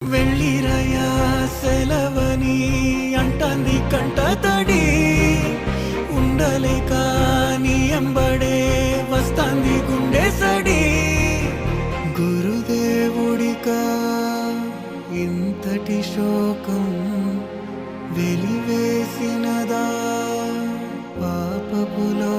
వెళ్ళిరయా సెలవని అంటాంది కంట తడి ఉండలేక నీ ఎంబడే వస్తాంది గుండె సడి గురుదేవుడికా ఇంతటి శోకం వెలివేసినదా పాపపులో